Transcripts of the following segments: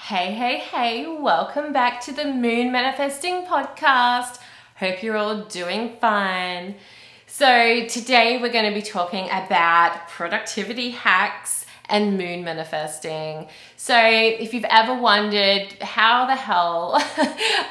Hey, welcome back to the Moon Manifesting Podcast. Hope you're all doing fine. So today we're going to be talking about productivity hacks and moon manifesting. So if you've ever wondered how the hell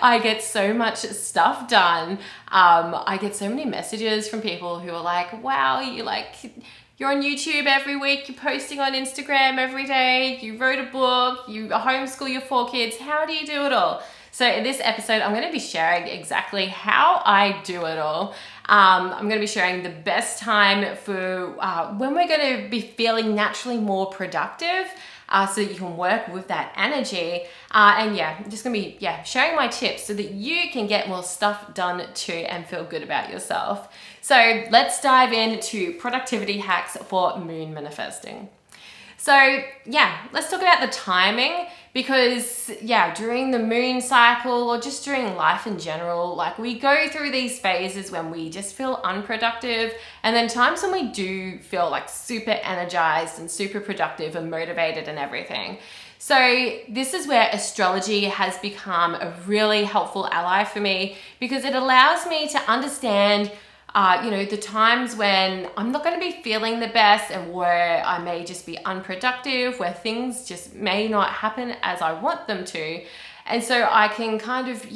I get so much stuff done, I get so many messages from people who are like, wow, you're on YouTube every week, you're posting on Instagram every day, you wrote a book, you homeschool your 4 kids. How do you do it all? So in this episode, I'm going to be sharing exactly how I do it all. I'm going to be sharing the best time for when we're going to be feeling naturally more productive, so that you can work with that energy. I'm just going to be sharing my tips so that you can get more stuff done too and feel good about yourself. So let's dive into productivity hacks for moon manifesting. So let's talk about the timing, because during the moon cycle or just during life in general, like we go through these phases when we just feel unproductive, and then times when we do feel like super energized and super productive and motivated and everything. So this is where astrology has become a really helpful ally for me, because it allows me to understand the times when I'm not going to be feeling the best and where I may just be unproductive, where things just may not happen as I want them to. And so I can kind of,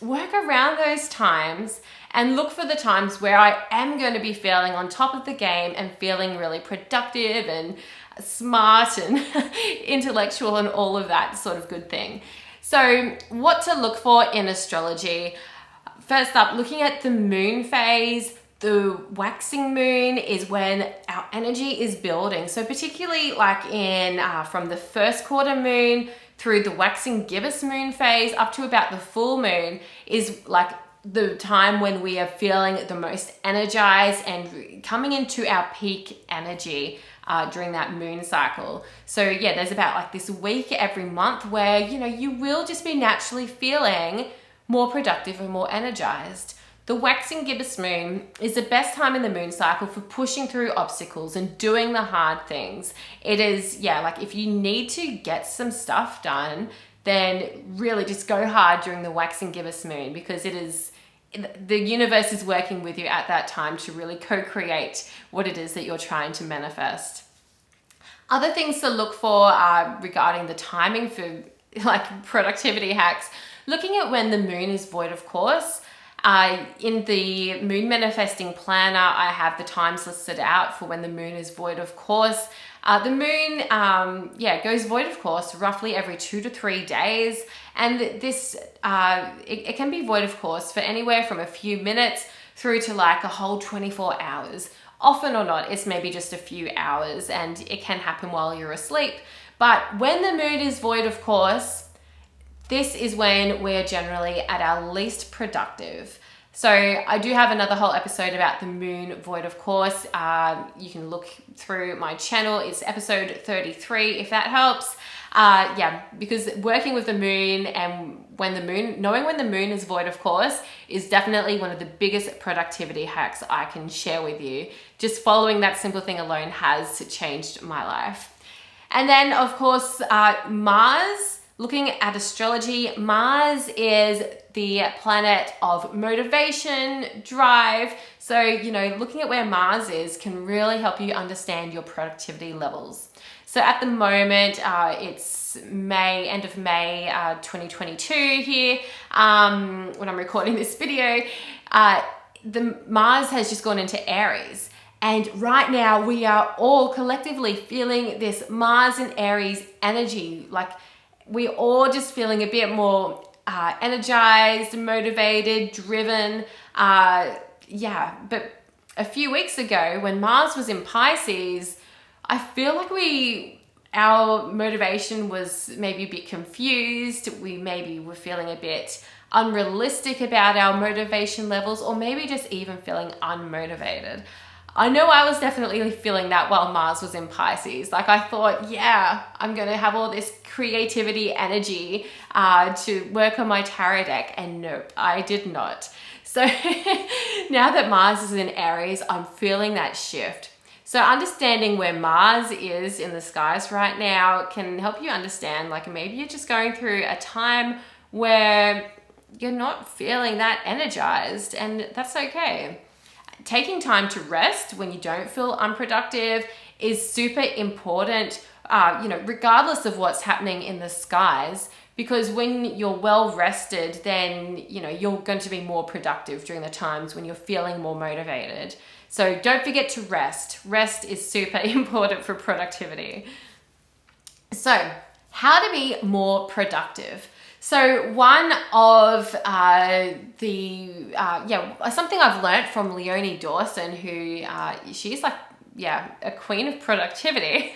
work around those times and look for the times where I am going to be feeling on top of the game and feeling really productive and smart and intellectual and all of that sort of good thing. So what to look for in astrology? First up, looking at the moon phase, the waxing moon is when our energy is building. So particularly like in from the first quarter moon through the waxing gibbous moon phase up to about the full moon is like the time when we are feeling the most energized and coming into our peak energy during that moon cycle. So there's about like this week every month where, you will just be naturally feeling more productive and more energized. The waxing gibbous moon is the best time in the moon cycle for pushing through obstacles and doing the hard things. It is, like if you need to get some stuff done, then really just go hard during the waxing gibbous moon, because it is, the universe is working with you at that time to really co-create what it is that you're trying to manifest. Other things to look for regarding the timing for like productivity hacks, looking at when the moon is void of course. In the moon manifesting planner, I have the times listed out for when the moon is void of course. The moon, goes void of course roughly every 2 to 3 days. And this, it can be void of course for anywhere from a few minutes through to like a whole 24 hours. Often or not, it's maybe just a few hours, and it can happen while you're asleep. But when the moon is void of course, this is when we're generally at our least productive. So I do have another whole episode about the moon void of course. You can look through my channel. It's episode 33 if that helps. Because working with the moon and knowing when the moon is void of course is definitely one of the biggest productivity hacks I can share with you. Just following that simple thing alone has changed my life. And then of course, Mars. Looking at astrology, Mars is the planet of motivation, drive. So, looking at where Mars is can really help you understand your productivity levels. So at the moment, it's end of May 2022 here, when I'm recording this video. The Mars has just gone into Aries. And right now we are all collectively feeling this Mars and Aries energy, like we're all just feeling a bit more energized, motivated, driven. But a few weeks ago when Mars was in Pisces, I feel like our motivation was maybe a bit confused. We maybe were feeling a bit unrealistic about our motivation levels, or maybe just even feeling unmotivated. I know I was definitely feeling that while Mars was in Pisces. Like I thought, I'm going to have all this creativity energy to work on my tarot deck. And nope, I did not. So now that Mars is in Aries, I'm feeling that shift. So understanding where Mars is in the skies right now can help you understand, like maybe you're just going through a time where you're not feeling that energized, and that's okay. Taking time to rest when you don't feel unproductive is super important, regardless of what's happening in the skies, because when you're well rested, then, you're going to be more productive during the times when you're feeling more motivated. So don't forget to rest. Rest is super important for productivity. So how to be more productive. So one of something I've learned from Leonie Dawson, who she's like, a queen of productivity,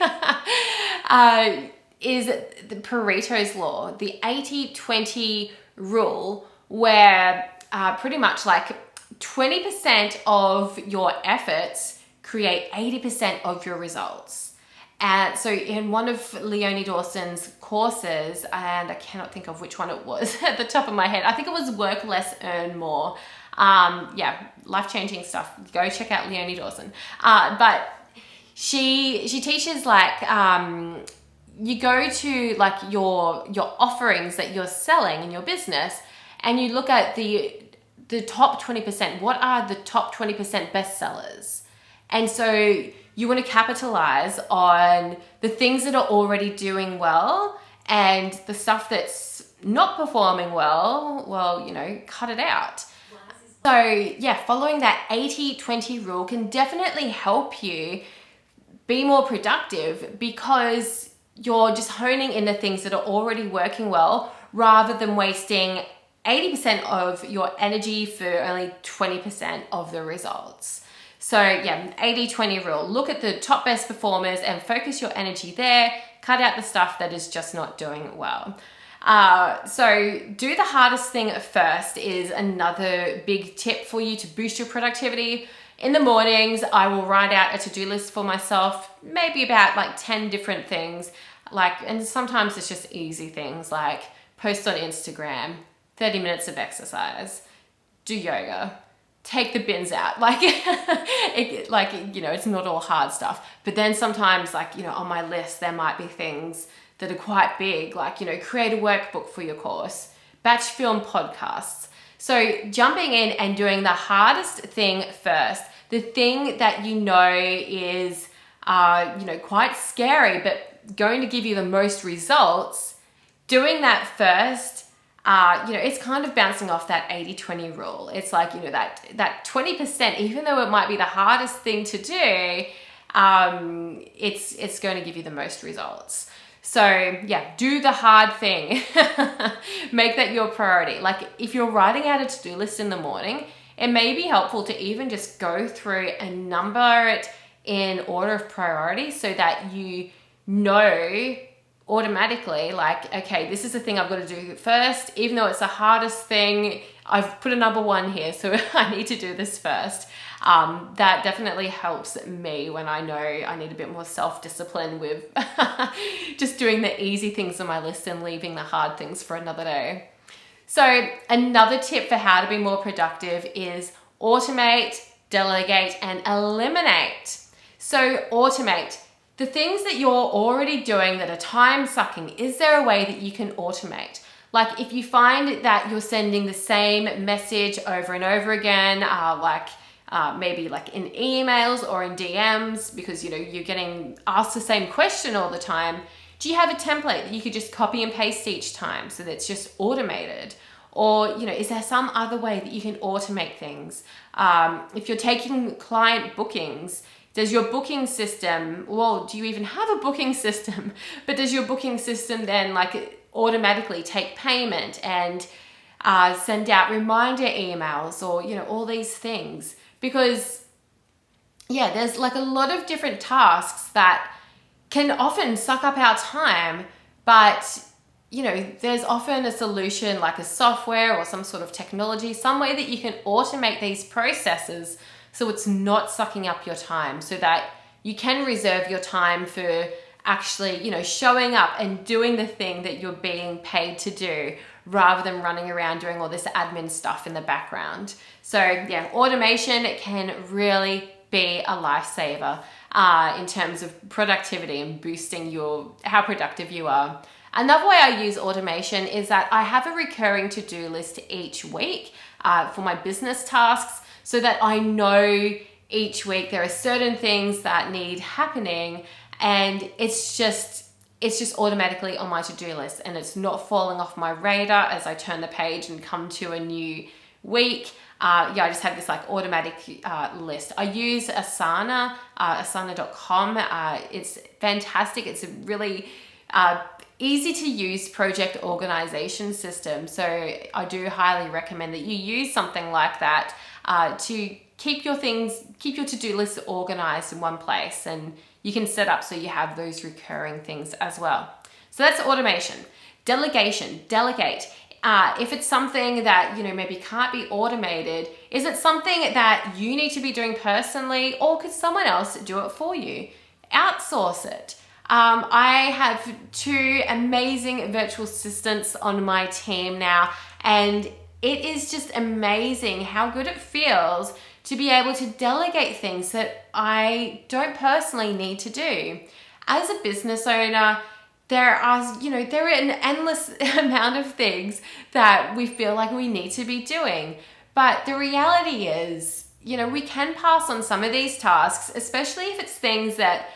is the Paretos Law, the 80-20 rule, where pretty much like 20% of your efforts create 80% of your results. And so in one of Leonie Dawson's courses, and I cannot think of which one it was at the top of my head, I think it was Work Less, Earn More. Life-changing stuff. Go check out Leonie Dawson. But she teaches like, you go to like your offerings that you're selling in your business, and you look at the top 20%. What are the top 20% bestsellers? And so you want to capitalize on the things that are already doing well, and the stuff that's not performing well, cut it out. So following that 80-20 rule can definitely help you be more productive, because you're just honing in the things that are already working well, rather than wasting 80% of your energy for only 20% of the results. So 80-20 rule. Look at the top best performers and focus your energy there. Cut out the stuff that is just not doing well. So do the hardest thing first is another big tip for you to boost your productivity. In the mornings, I will write out a to-do list for myself, maybe about like 10 different things. And sometimes it's just easy things like post on Instagram, 30 minutes of exercise, do yoga, take the bins out. It's not all hard stuff. But then sometimes on my list, there might be things that are quite big, create a workbook for your course, batch film podcasts. So jumping in and doing the hardest thing first, the thing that is, quite scary, but going to give you the most results, doing that first, it's kind of bouncing off that 80-20 rule. It's like, that 20%, even though it might be the hardest thing to do, it's going to give you the most results. So do the hard thing. Make that your priority. Like if you're writing out a to-do list in the morning, it may be helpful to even just go through and number it in order of priority, so that you know automatically, okay, this is the thing I've got to do first. Even though it's the hardest thing, I've put a number 1 here, so I need to do this first. That definitely helps me when I know I need a bit more self-discipline with just doing the easy things on my list and leaving the hard things for another day. So another tip for how to be more productive is automate, delegate, and eliminate. So automate. The things that you're already doing that are time-sucking, is there a way that you can automate? Like if you find that you're sending the same message over and over again, maybe like in emails or in DMs, because you're getting asked the same question all the time, do you have a template that you could just copy and paste each time so that it's just automated? Or, is there some other way that you can automate things? If you're taking client bookings, does your booking system, do you even have a booking system? But does your booking system then automatically take payment and send out reminder emails, or, all these things? Because there's a lot of different tasks that can often suck up our time, but there's often a solution like a software or some sort of technology, some way that you can automate these processes so it's not sucking up your time, so that you can reserve your time for actually, showing up and doing the thing that you're being paid to do, rather than running around doing all this admin stuff in the background. So automation can really be a lifesaver in terms of productivity and boosting how productive you are. Another way I use automation is that I have a recurring to-do list each week for my business tasks, so that I know each week there are certain things that need happening, and it's just automatically on my to-do list, and it's not falling off my radar as I turn the page and come to a new week. I just have this like automatic list. I use Asana, asana.com. It's fantastic. It's a really easy to use project organization system. So I do highly recommend that you use something like that to keep your to-do list organized in one place, and you can set up so you have those recurring things as well. So that's automation. Delegation, delegate. If it's something that, maybe can't be automated, is it something that you need to be doing personally, or could someone else do it for you? Outsource it. I have 2 amazing virtual assistants on my team now, and it is just amazing how good it feels to be able to delegate things that I don't personally need to do. As a business owner, there are an endless amount of things that we feel like we need to be doing. But the reality is, we can pass on some of these tasks, especially if it's things that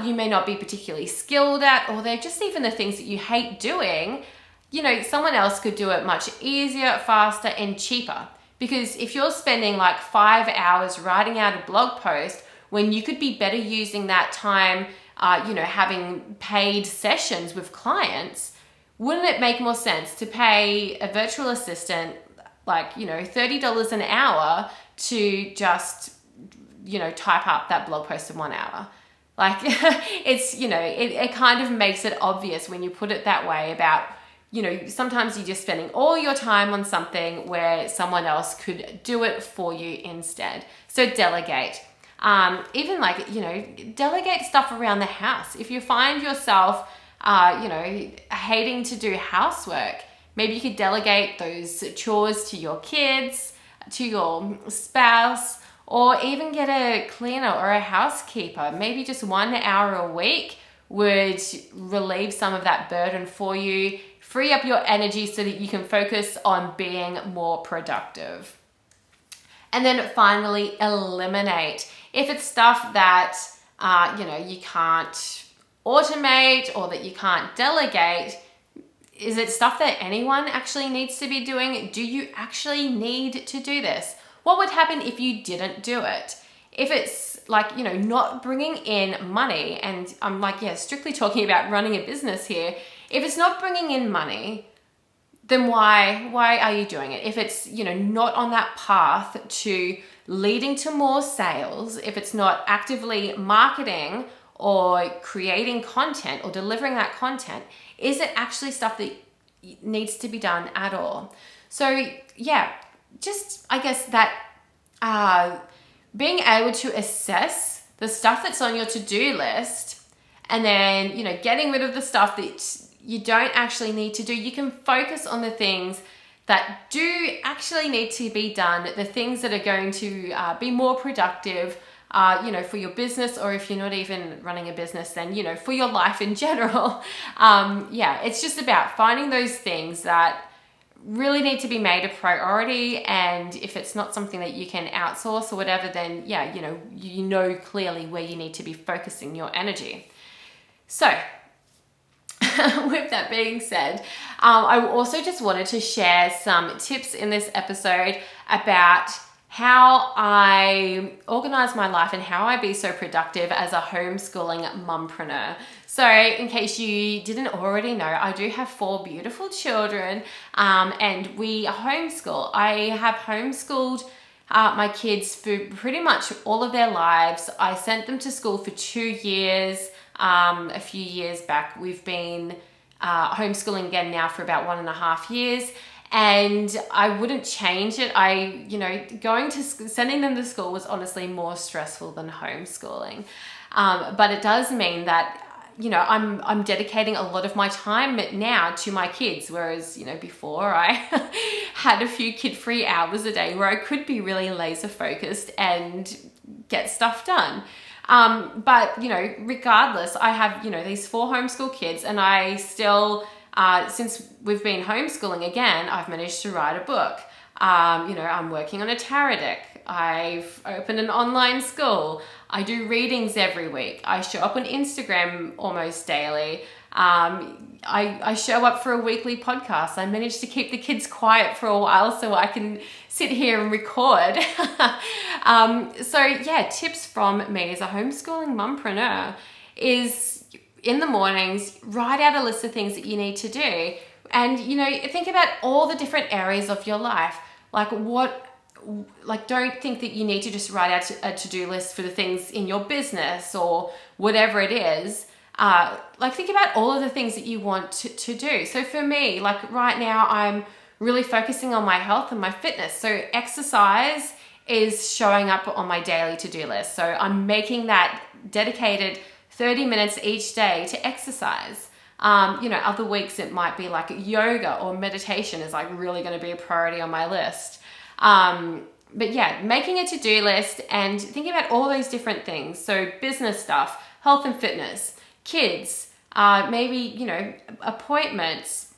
you may not be particularly skilled at, or they're just even the things that you hate doing. Someone else could do it much easier, faster, and cheaper. Because if you're spending like 5 hours writing out a blog post when you could be better using that time, having paid sessions with clients, wouldn't it make more sense to pay a virtual assistant like, $30 an hour to just, type up that blog post in 1 hour? Like it's, it kind of makes it obvious when you put it that way about, sometimes you're just spending all your time on something where someone else could do it for you instead. So delegate. Even delegate stuff around the house. If you find yourself, hating to do housework, maybe you could delegate those chores to your kids, to your spouse, or even get a cleaner or a housekeeper. Maybe just 1 hour a week would relieve some of that burden for you, free up your energy so that you can focus on being more productive. And then finally, eliminate. If it's stuff that, you can't automate or that you can't delegate, is it stuff that anyone actually needs to be doing? Do you actually need to do this? What would happen if you didn't do it? If it's like, not bringing in money, and I'm like, strictly talking about running a business here. If it's not bringing in money, then why are you doing it? If it's, not on that path to leading to more sales, if it's not actively marketing or creating content or delivering that content, is it actually stuff that needs to be done at all? So just, I guess that being able to assess the stuff that's on your to-do list, and then, getting rid of the stuff that you don't actually need to do. You can focus on the things that do actually need to be done, the things that are going to be more productive, for your business, or if you're not even running a business, then, for your life in general. It's just about finding those things that really need to be made a priority, and if it's not something that you can outsource or whatever, then you know clearly where you need to be focusing your energy. So with that being said, I also just wanted to share some tips in this episode about how I organize my life and how I be so productive as a homeschooling mumpreneur. So in case you didn't already know, I do have 4 beautiful children, and we homeschool. I have homeschooled my kids for pretty much all of their lives. I sent them to school for 2 years. A few years back, we've been homeschooling again now for about 1.5 years. And I wouldn't change it. Sending them to school was honestly more stressful than homeschooling. But it does mean that, I'm dedicating a lot of my time now to my kids. Whereas, before I had a few kid-free hours a day where I could be really laser focused and get stuff done. But, you know, regardless, I have, you know, these 4 homeschool kids, and I still, since we've been homeschooling again, I've managed to write a book. You know, I'm working on a tarot deck. I've opened an online school. I do readings every week. I show up on Instagram almost daily. I show up for a weekly podcast. I managed to keep the kids quiet for a while so I can sit here and record. So yeah, tips from me as a homeschooling mumpreneur is in the mornings, write out a list of things that you need to do. And, you know, think about all the different areas of your life. Don't think that you need to just write out a to-do list for the things in your business or whatever it is. Think about all of the things that you want to do. So for me, like right now, I'm really focusing on my health and my fitness. So exercise is showing up on my daily to-do list. So I'm making that dedicated 30 minutes each day to exercise. You know, other weeks it might be like yoga or meditation is like really going to be a priority on my list. But yeah, making a to-do list and thinking about all those different things. So business stuff, health and fitness, kids, maybe, you know, appointments,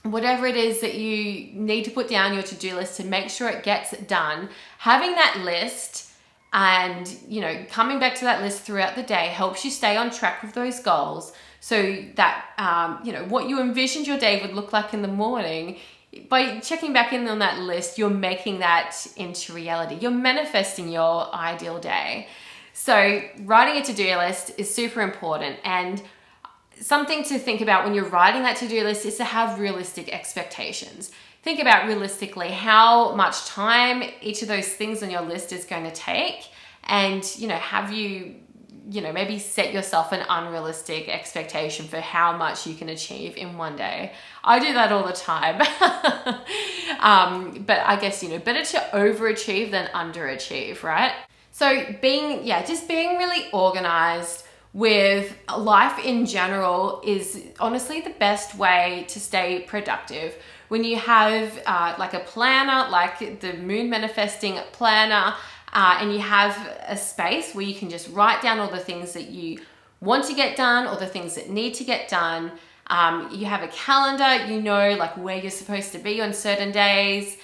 whatever it is that you need to put down your to-do list to make sure it gets done. Having that list and, you know, coming back to that list throughout the day helps you stay on track with those goals so that, you know, what you envisioned your day would look like in the morning. By checking back in on that list, you're making that into reality. You're manifesting your ideal day. So writing a to-do list is super important, and something to think about when you're writing that to-do list is to have realistic expectations. Think about realistically how much time each of those things on your list is going to take, and, you know, have you know, maybe set yourself an unrealistic expectation for how much you can achieve in one day. I do that all the time. But I guess, you know, better to overachieve than underachieve, right? So just being really organized with life in general is honestly the best way to stay productive. When you have like a planner, like the Moon Manifesting Planner, and you have a space where you can just write down all the things that you want to get done or the things that need to get done. You have a calendar, you know, like where you're supposed to be on certain days.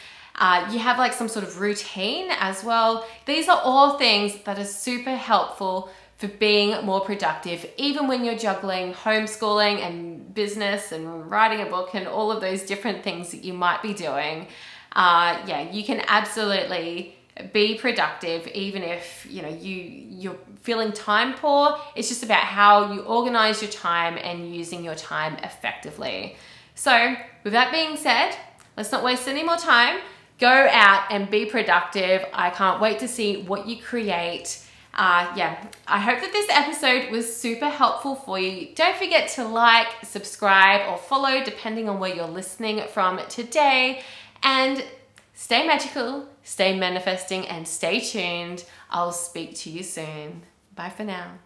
You have like some sort of routine as well. These are all things that are super helpful for being more productive, even when you're juggling homeschooling and business and writing a book and all of those different things that you might be doing. You can absolutely be productive even if, you know, you're feeling time poor. It's just about how you organize your time and using your time effectively. So with that being said, let's not waste any more time. Go out and be productive. I can't wait to see what you create. I hope that this episode was super helpful for you. Don't forget to like, subscribe, or follow depending on where you're listening from today. And stay magical, stay manifesting, and stay tuned. I'll speak to you soon. Bye for now.